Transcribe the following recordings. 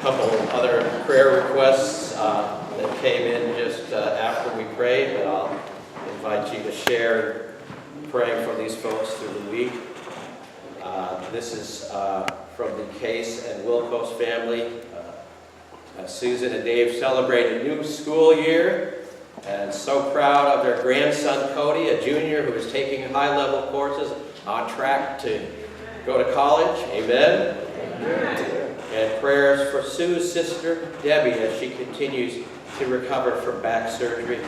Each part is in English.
couple other prayer requests that came in just after we prayed, but I'll invite you to share praying for these folks through the week. This is from the Case and Wilkos family. Susan and Dave celebrate a new school year, and so proud of their grandson Cody, a junior who is taking high-level courses, on track to go to college. Amen. Amen. And prayers for Sue's sister Debbie as she continues to recover from back surgery,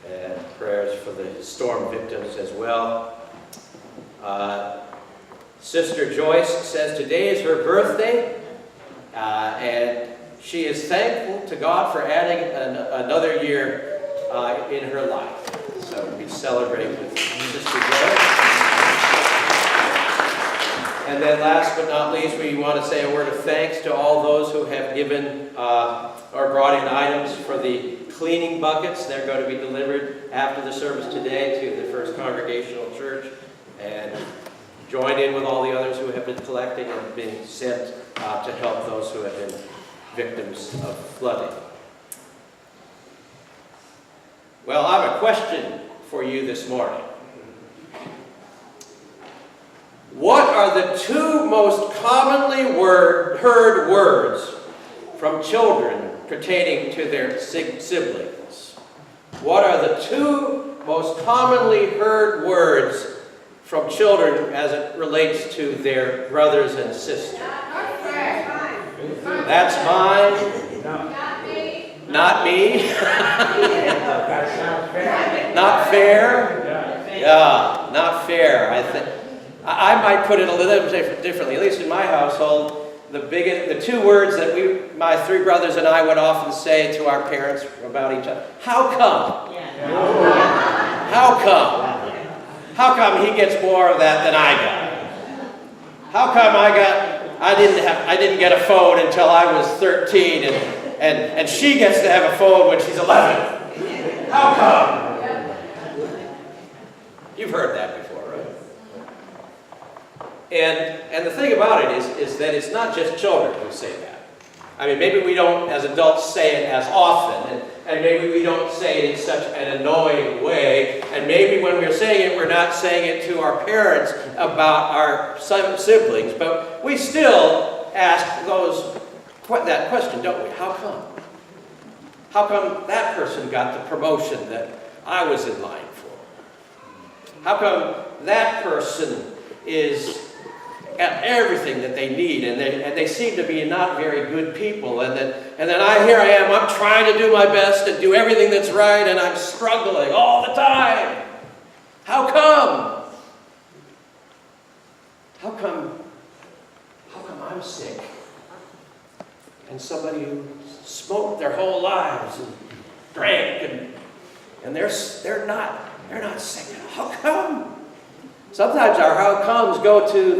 and prayers for the storm victims as well. Sister Joyce says today is her birthday, and she is thankful to God for adding another year in her life. So we celebrate with Sister Joyce. And then last but not least, we want to say a word of thanks to all those who have given or brought in items for the cleaning buckets. They're going to be delivered after the service today to the First Congregational Church, and join in with all the others who have been collecting and being sent to help those who have been victims of flooding. Well, I have a question for you this morning. What are the two most commonly heard words from children pertaining to their siblings? What are the two most commonly heard words from children as it relates to their brothers and sisters? That's mine. Not me. Not fair. Yeah, not fair. I might put it a little differently. At least in my household, the two words that my three brothers and I would often say to our parents about each other: "How come? How come? How come he gets more of that than I got? How come I didn't get a phone until I was 13, and she gets to have a phone when she's 11? How come?" You've heard that before, right? And the thing about it is that it's not just children who say that. I mean, maybe we don't, as adults, say it as often, and maybe we don't say it in such an annoying way, and maybe when we're saying it, we're not saying it to our parents about our siblings, but we still ask that question, don't we? How come? How come that person got the promotion that I was in line for? How come that person is at everything that they need, and they seem to be not very good people, and then here I am, I'm trying to do my best and do everything that's right, and I'm struggling all the time. How come? How come I'm sick? And somebody who smoked their whole lives and drank and they're not sick. How come? Sometimes our how comes go to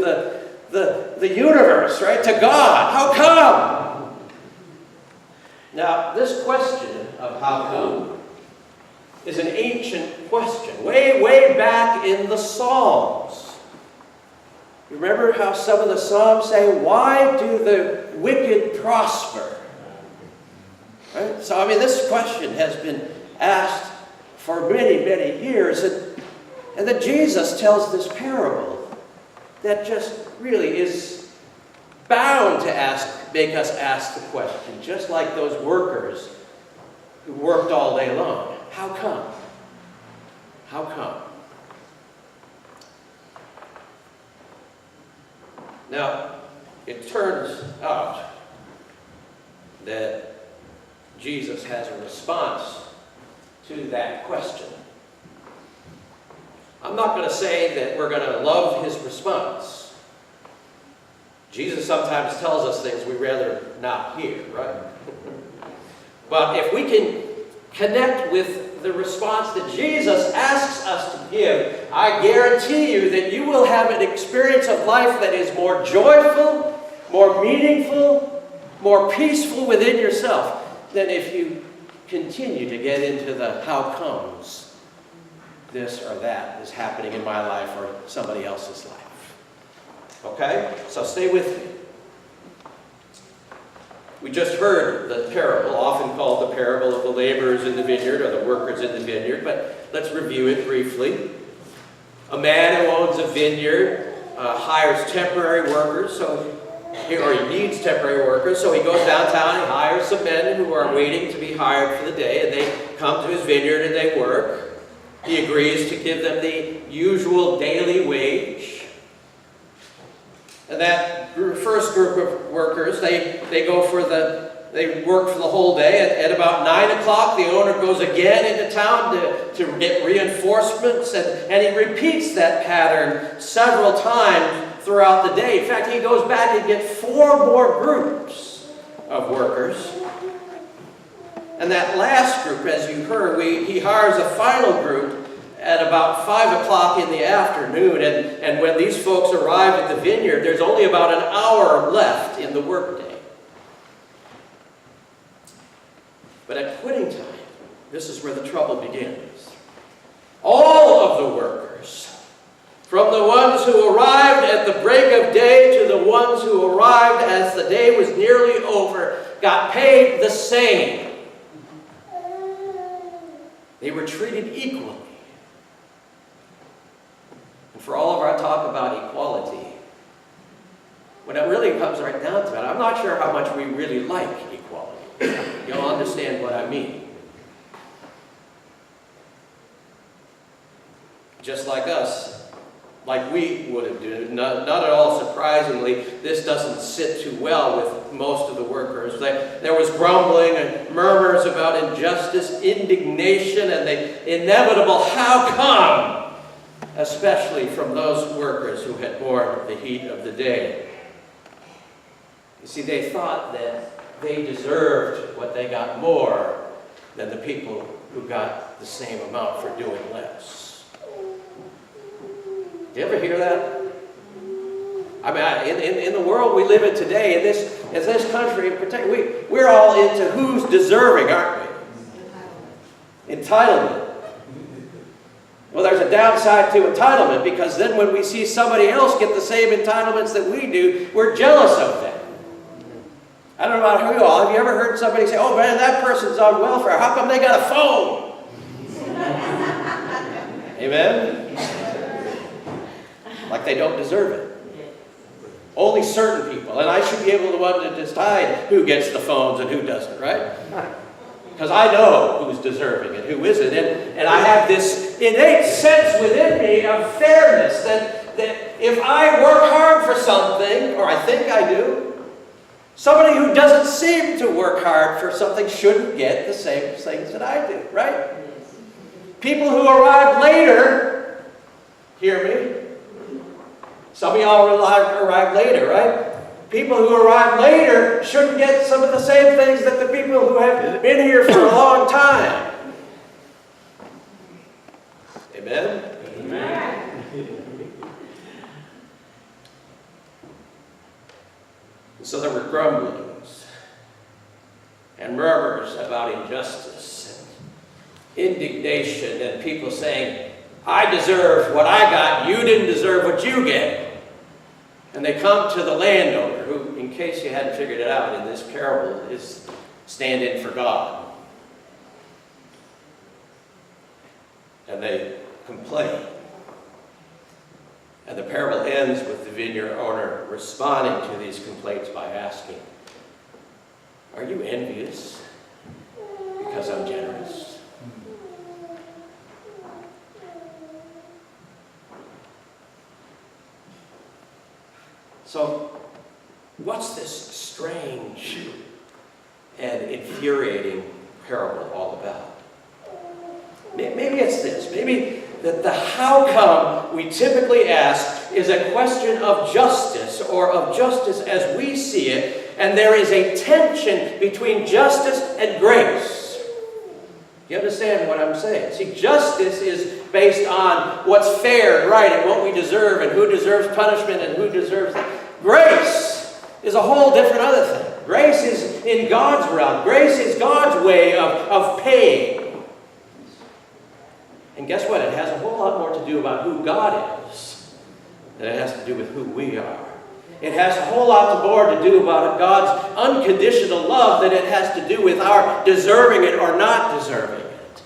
the universe, right? To God. How come? Now, this question of how come is an ancient question, way, way back in the Psalms. You remember how some of the Psalms say, "Why do the wicked prosper?" Right? So, I mean, this question has been asked for many, many years, and then Jesus tells this parable that just really is bound to make us ask the question, just like those workers who worked all day long. How come? How come? Now, it turns out that Jesus has a response to that question. I'm not going to say that we're going to love his response. Jesus sometimes tells us things we'd rather not hear, right? But if we can connect with the response that Jesus asks us to give, I guarantee you that you will have an experience of life that is more joyful, more meaningful, more peaceful within yourself than if you continue to get into the how comes this or that is happening in my life or somebody else's life. Okay? So stay with me. We just heard the parable, often called the parable of the laborers in the vineyard or the workers in the vineyard, but let's review it briefly. A man who owns a vineyard hires temporary workers, or he needs temporary workers, so he goes downtown and hires some men who are waiting to be hired for the day, and they come to his vineyard and they work. He agrees to give them the usual daily wage. And that first group of workers, they work for the whole day. At about 9 o'clock, the owner goes again into town to get reinforcements, and he repeats that pattern several times throughout the day. In fact, he goes back and gets 4 more groups of workers. And that last group, as you heard, he hires a final group at about 5 o'clock in the afternoon. And when these folks arrive at the vineyard, there's only about an hour left in the workday. But at quitting time, this is where the trouble begins. All of the workers, from the ones who arrived at the break of day to the ones who arrived as the day was nearly over, got paid the same. They were treated equally. And for all of our talk about equality, when it really comes right down to it, I'm not sure how much we really like equality. You'll understand what I mean. Just like us, like we would have done, not at all surprisingly, this doesn't sit too well with most of the workers. There was grumbling and murmurs about injustice, indignation, and the inevitable "how come?" especially from those workers who had borne the heat of the day. You see, they thought that they deserved what they got more than the people who got the same amount for doing less. Do you ever hear that? I mean, in the world we live in today, in this country in particular, we're all into who's deserving, aren't we? Entitlement. Well, there's a downside to entitlement, because then when we see somebody else get the same entitlements that we do, we're jealous of them. I don't know about who you all. Have you ever heard somebody say, "Oh man, that person's on welfare. How come they got a phone?" Amen? Like they don't deserve it. Only certain people. And I should be able to decide who gets the phones and who doesn't, right? Because I know who's deserving and who isn't. And I have this innate sense within me of fairness that if I work hard for something, or I think I do, somebody who doesn't seem to work hard for something shouldn't get the same things that I do, right? People who arrive later, hear me? Some of y'all arrive later, right? People who arrive later shouldn't get some of the same things that the people who have been here for a long time. Amen? Amen. So there were grumblings and murmurs about injustice and indignation, and people saying, "I deserve what I got, you didn't deserve what you get." And they come to the landowner, who, in case you hadn't figured it out in this parable, is stand-in for God. And they complain. And the parable ends with the vineyard owner responding to these complaints by asking, "Are you envious because I'm generous?" So, what's this strange and infuriating parable all about? Maybe it's this. Maybe that the how come we typically ask is a question of justice, or of justice as we see it, and there is a tension between justice and grace. You understand what I'm saying? See, justice is based on what's fair and right and what we deserve and who deserves punishment and who deserves that. Grace is a whole different other thing. Grace is in God's realm. Grace is God's way of paying. And guess what? It has a whole lot more to do about who God is than it has to do with who we are It has a whole lot more to do about God's unconditional love than it has to do with our deserving it or not deserving it.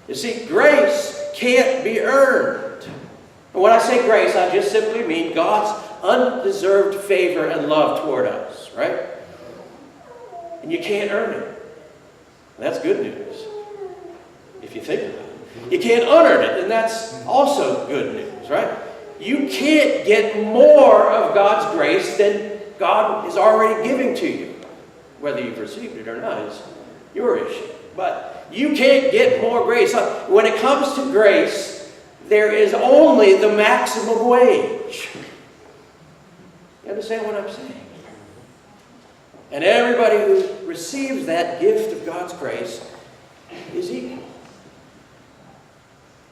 You see, grace can't be earned. And when I say grace, I just simply mean God's undeserved favor and love toward us, right? And you can't earn it. That's good news, if you think about it. You can't unearn it, and that's also good news, right? You can't get more of God's grace than God is already giving to you. Whether you've received it or not is your issue. But you can't get more grace. When it comes to grace, there is only the maximum wage. You understand what I'm saying? And everybody who receives that gift of God's grace is equal.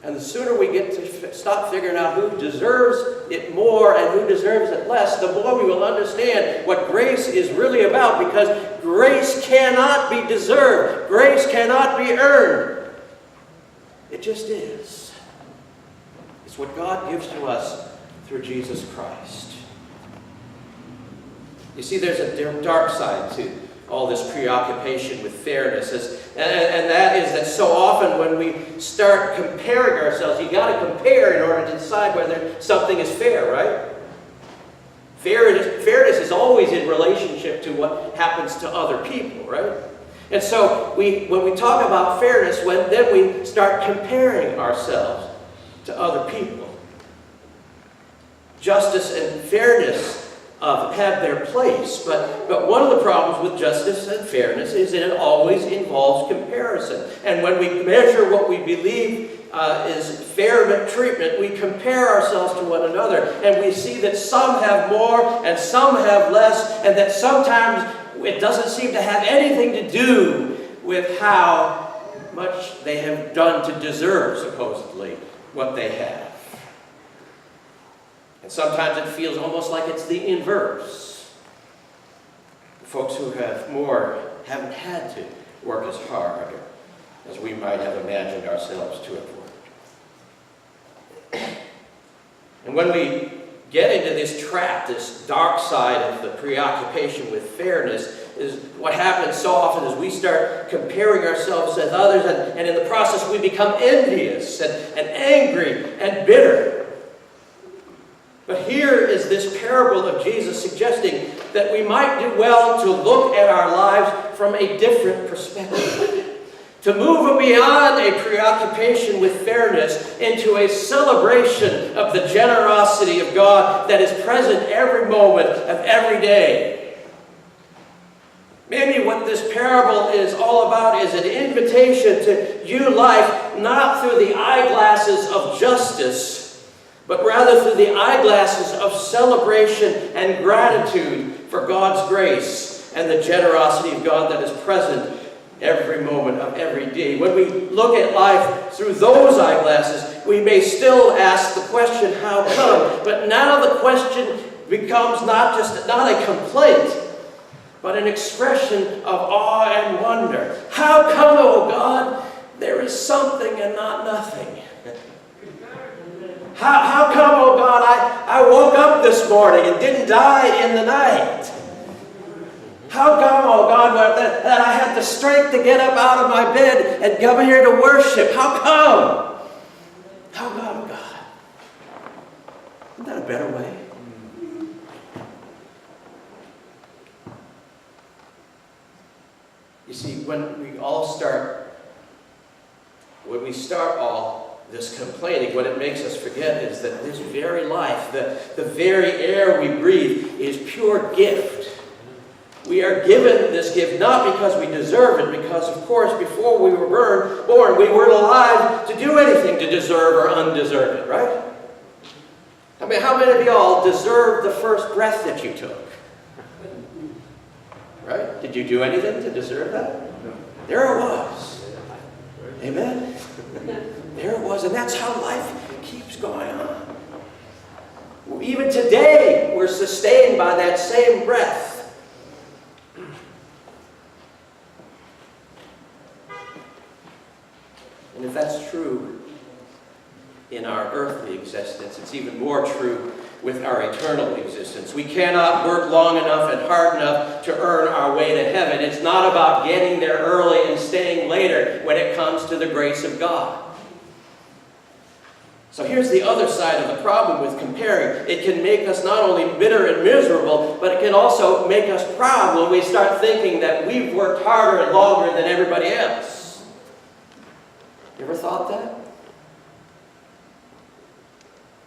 And the sooner we get to stop figuring out who deserves it more and who deserves it less, the more we will understand what grace is really about, because grace cannot be deserved. Grace cannot be earned. It just is. It's what God gives to us through Jesus Christ. You see, there's a dark side to all this preoccupation with fairness. And that is that so often when we start comparing ourselves, you've got to compare in order to decide whether something is fair, right? Fairness is always in relationship to what happens to other people, right? And so when we talk about fairness, then we start comparing ourselves to other people. Justice and fairness have their place, but one of the problems with justice and fairness is that it always involves comparison. And when we measure what we believe is fair treatment, we compare ourselves to one another, and we see that some have more and some have less, and that sometimes it doesn't seem to have anything to do with how much they have done to deserve, supposedly, what they have. And sometimes it feels almost like it's the inverse. The folks who have more haven't had to work as hard as we might have imagined ourselves to have worked. And when we get into this trap, this dark side of the preoccupation with fairness, is what happens so often is we start comparing ourselves with others, and in the process we become envious and angry and bitter. But here is this parable of Jesus suggesting that we might do well to look at our lives from a different perspective. To move beyond a preoccupation with fairness into a celebration of the generosity of God that is present every moment of every day. Maybe what this parable is all about is an invitation to view life not through the eyeglasses of justice, but rather through the eyeglasses of celebration and gratitude for God's grace and the generosity of God that is present every moment of every day. When we look at life through those eyeglasses, we may still ask the question, how come? But now the question becomes not a complaint, but an expression of awe and wonder. How come, oh God, there is something and not nothing? How come, oh God, I woke up this morning and didn't die in the night? How come, oh God, that I had the strength to get up out of my bed and come here to worship? How come? How come, God? Isn't that a better way? You see, when we start all this complaining, what it makes us forget is that this very life, the very air we breathe, is pure gift. We are given this gift not because we deserve it, because, of course, before we were born, we weren't alive to do anything to deserve or undeserve it, right? I mean, how many of y'all deserve the first breath that you took? Right? Did you do anything to deserve that? No. There it was. Amen? There it was, and that's how life keeps going on. Even today, we're sustained by that same breath. And if that's true in our earthly existence, it's even more true with our eternal existence. We cannot work long enough and hard enough to earn our way to heaven. It's not about getting there early and staying later when it comes to the grace of God. So here's the other side of the problem with comparing. It can make us not only bitter and miserable, but it can also make us proud when we start thinking that we've worked harder and longer than everybody else. You ever thought that?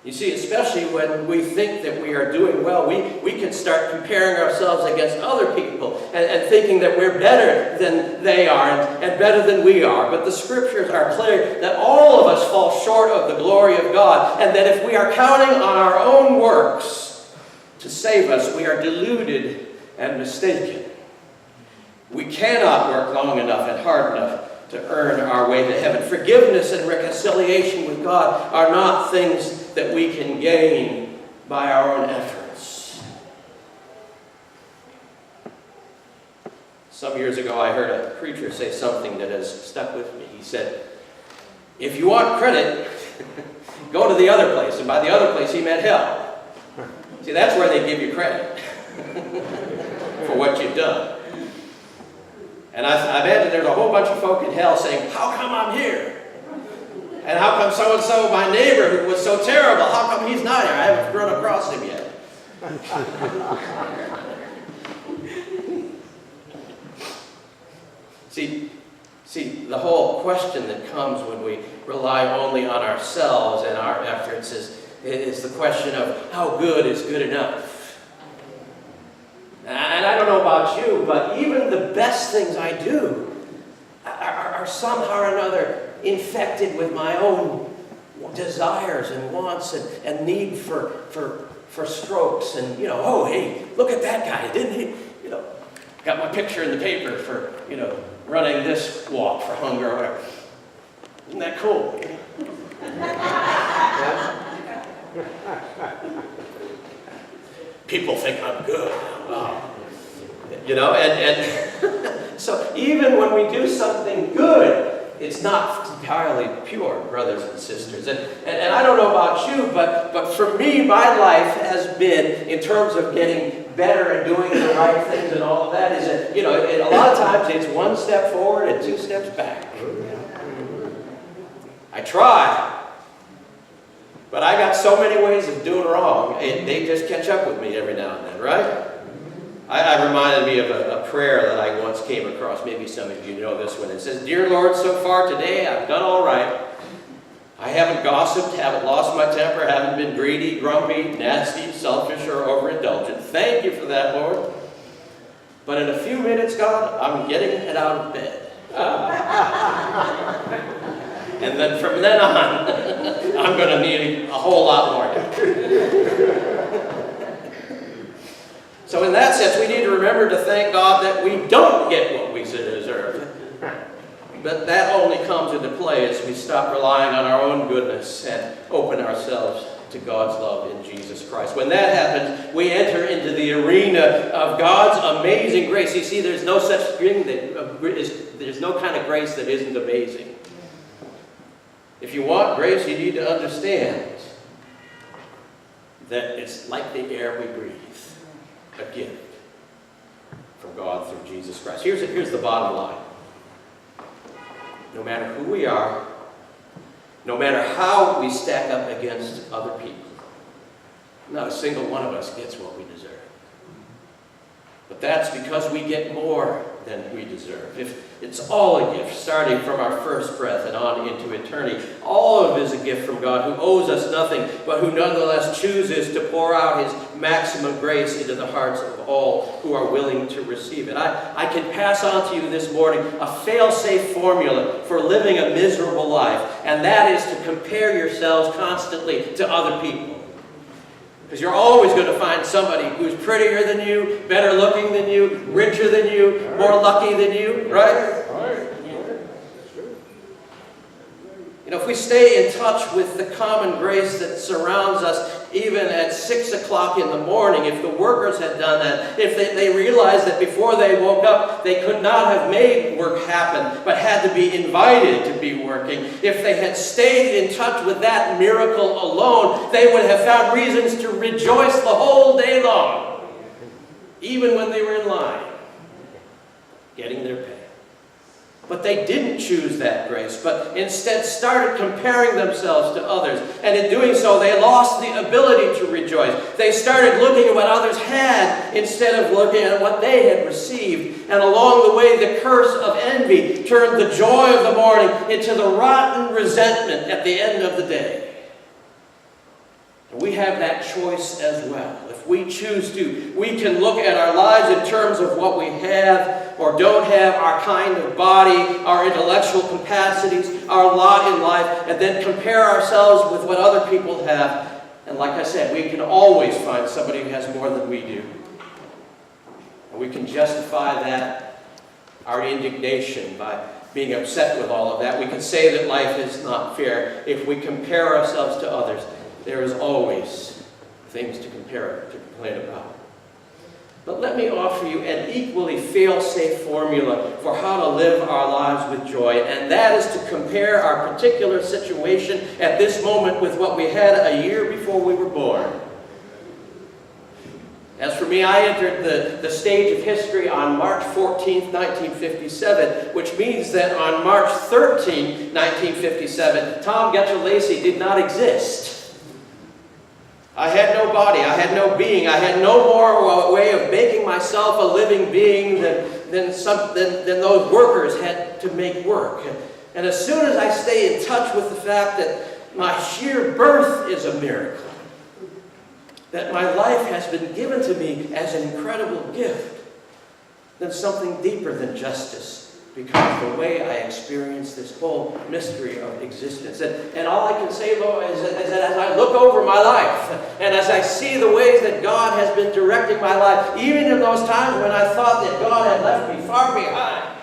You see, especially when we think that we are doing well, we can start comparing ourselves against other people and thinking that we're better than they are and better than we are. But the scriptures are clear that all of us fall short of the glory of God, and that if we are counting on our own works to save us, we are deluded and mistaken. We cannot work long enough and hard enough to earn our way to heaven. Forgiveness and reconciliation with God are not things that we can gain by our own efforts. Some years ago, I heard a preacher say something that has stuck with me. He said, if you want credit, go to the other place. And by the other place, he meant hell. See, that's where they give you credit for what you've done. And I imagine there's a whole bunch of folk in hell saying, how come I'm here? And how come so-and-so, my neighbor who was so terrible, how come he's not here? I haven't run across him yet. See, the whole question that comes when we rely only on ourselves and our efforts is the question of how good is good enough? And I don't know about you, but even the best things I do are somehow or another infected with my own desires and wants and need for strokes. And, oh, hey, look at that guy, didn't he? Got my picture in the paper for, running this walk for hunger or whatever. Isn't that cool? People think I'm good. And so even when we do something good, it's not entirely pure, brothers and sisters. And I don't know about you, but for me, my life has been, in terms of getting better and doing the right things and all of that, is that, a lot of times it's one step forward and two steps back. I try. But I got so many ways of doing wrong, they just catch up with me every now and then, right? I reminded me of a prayer that I once came across. Maybe some of you know this one. It says, Dear Lord, so far today I've done all right. I haven't gossiped, haven't lost my temper, haven't been greedy, grumpy, nasty, selfish, or overindulgent. Thank you for that, Lord. But in a few minutes, God, I'm getting it out of bed. And then from then on, I'm going to need a whole lot more. So in that sense, we need to remember to thank God that we don't get what we deserve. But that only comes into play as we stop relying on our own goodness and open ourselves to God's love in Jesus Christ. When that happens, we enter into the arena of God's amazing grace. You see, there's no such thing there's no kind of grace that isn't amazing. If you want grace, you need to understand that it's like the air we breathe, a gift from God through Jesus Christ. Here's the bottom line. No matter who we are, no matter how we stack up against other people, not a single one of us gets what we deserve. But that's because we get more than we deserve. If it's all a gift, starting from our first breath and on into eternity. All of it is a gift from God, who owes us nothing, but who nonetheless chooses to pour out his maximum grace into the hearts of all who are willing to receive it. I can pass on to you this morning a fail-safe formula for living a miserable life, and that is to compare yourselves constantly to other people. Because you're always going to find somebody who's prettier than you, better looking than you, richer than you, more lucky than you, right? If we stay in touch with the common grace that surrounds us, even at 6 o'clock in the morning, if the workers had done that, if they realized that before they woke up, they could not have made work happen, but had to be invited to be working, if they had stayed in touch with that miracle alone, they would have found reasons to rejoice the whole day long, even when they were in line, getting their pay. But they didn't choose that grace, but instead started comparing themselves to others. And in doing so, they lost the ability to rejoice. They started looking at what others had instead of looking at what they had received. And along the way, the curse of envy turned the joy of the morning into the rotten resentment at the end of the day. And we have that choice as well. If we choose to, we can look at our lives in terms of what we have or don't have, our kind of body, our intellectual capacities, our lot in life, and then compare ourselves with what other people have. And like I said, we can always find somebody who has more than we do. And we can justify that, our indignation, by being upset with all of that. We can say that life is not fair. If we compare ourselves to others, there is always things to complain about. But let me offer you an equally fail-safe formula for how to live our lives with joy, and that is to compare our particular situation at this moment with what we had a year before we were born. As for me, I entered the stage of history on March 14th, 1957, which means that on March 13th, 1957, Tom Getchell Lacey did not exist. I had no body, I had no being, I had no more way of making myself a living being than those workers had to make work. And as soon as I stay in touch with the fact that my sheer birth is a miracle, that my life has been given to me as an incredible gift, then something deeper than justice becomes the way I experience this whole mystery of existence. And all I can say, Lord, is that as I look over my life, and as I see the ways that God has been directing my life, even in those times when I thought that God had left me far behind,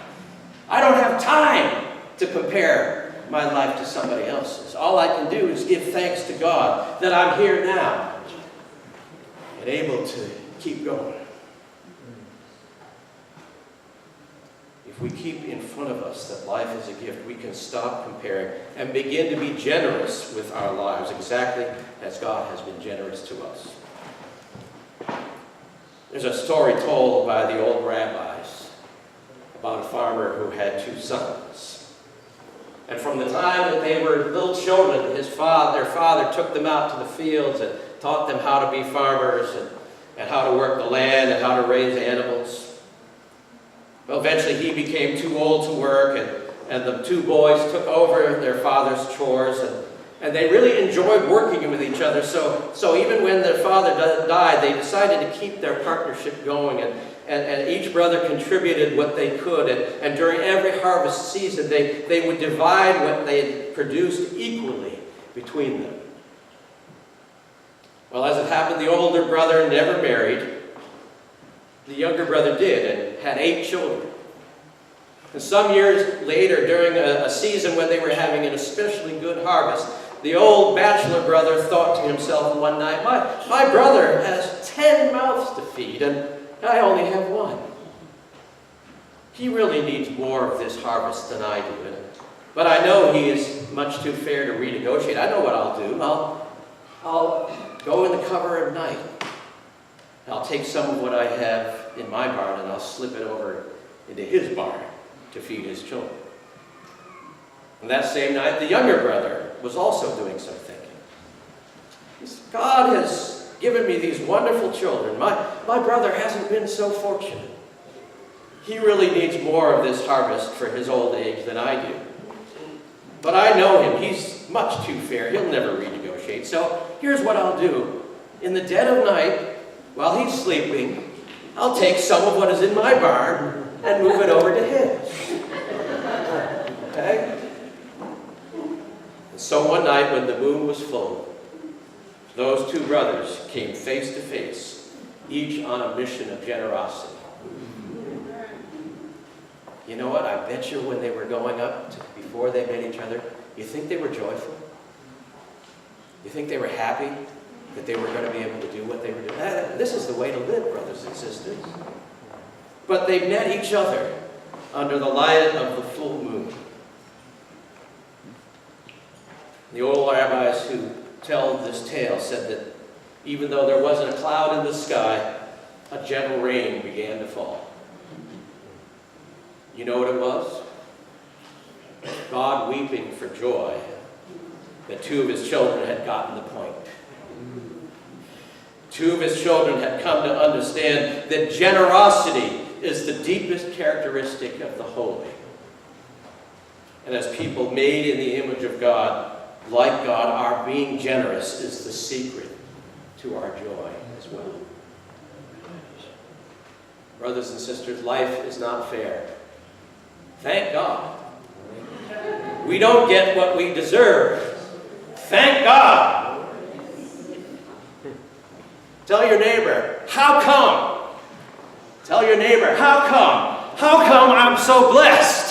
I don't have time to compare my life to somebody else's. All I can do is give thanks to God that I'm here now and able to keep going. If we keep in front of us that life is a gift, we can stop comparing and begin to be generous with our lives, exactly as God has been generous to us. There's a story told by the old rabbis about a farmer who had two sons. And from the time that they were little children, their father took them out to the fields and taught them how to be farmers and how to work the land and how to raise animals. Well, eventually he became too old to work, and the two boys took over their father's chores, and they really enjoyed working with each other. So even when their father died, they decided to keep their partnership going, and each brother contributed what they could, and during every harvest season, they would divide what they had produced equally between them. Well, as it happened, the older brother never married. The younger brother did, and had 8 children. And some years later, during a season when they were having an especially good harvest, the old bachelor brother thought to himself one night, my brother has 10 mouths to feed, and I only have 1. He really needs more of this harvest than I do. But I know he is much too fair to renegotiate. I know what I'll do. I'll go in the cover at night. I'll take some of what I have in my barn and I'll slip it over into his barn to feed his children. And that same night, the younger brother was also doing some thinking. He said, God has given me these wonderful children. My brother hasn't been so fortunate. He really needs more of this harvest for his old age than I do. But I know him. He's much too fair. He'll never renegotiate. So here's what I'll do. In the dead of night, while he's sleeping, I'll take some of what is in my barn and move it over to his. Okay? And so one night when the moon was full, those two brothers came face to face, each on a mission of generosity. You know what? I bet you when they were going up, before they met each other, you think they were joyful? You think they were happy? that they were going to be able to do what they were doing. This is the way to live, brothers and sisters. But they met each other under the light of the full moon. The old rabbis who tell this tale said that even though there wasn't a cloud in the sky, a gentle rain began to fall. You know what it was? God weeping for joy that two of his children had gotten the point. Two of his children had come to understand that generosity is the deepest characteristic of the holy. And as people made in the image of God, like God, our being generous is the secret to our joy as well. Brothers and sisters, life is not fair. Thank God. We don't get what we deserve. Thank God. Tell your neighbor, how come? Tell your neighbor, how come? How come I'm so blessed?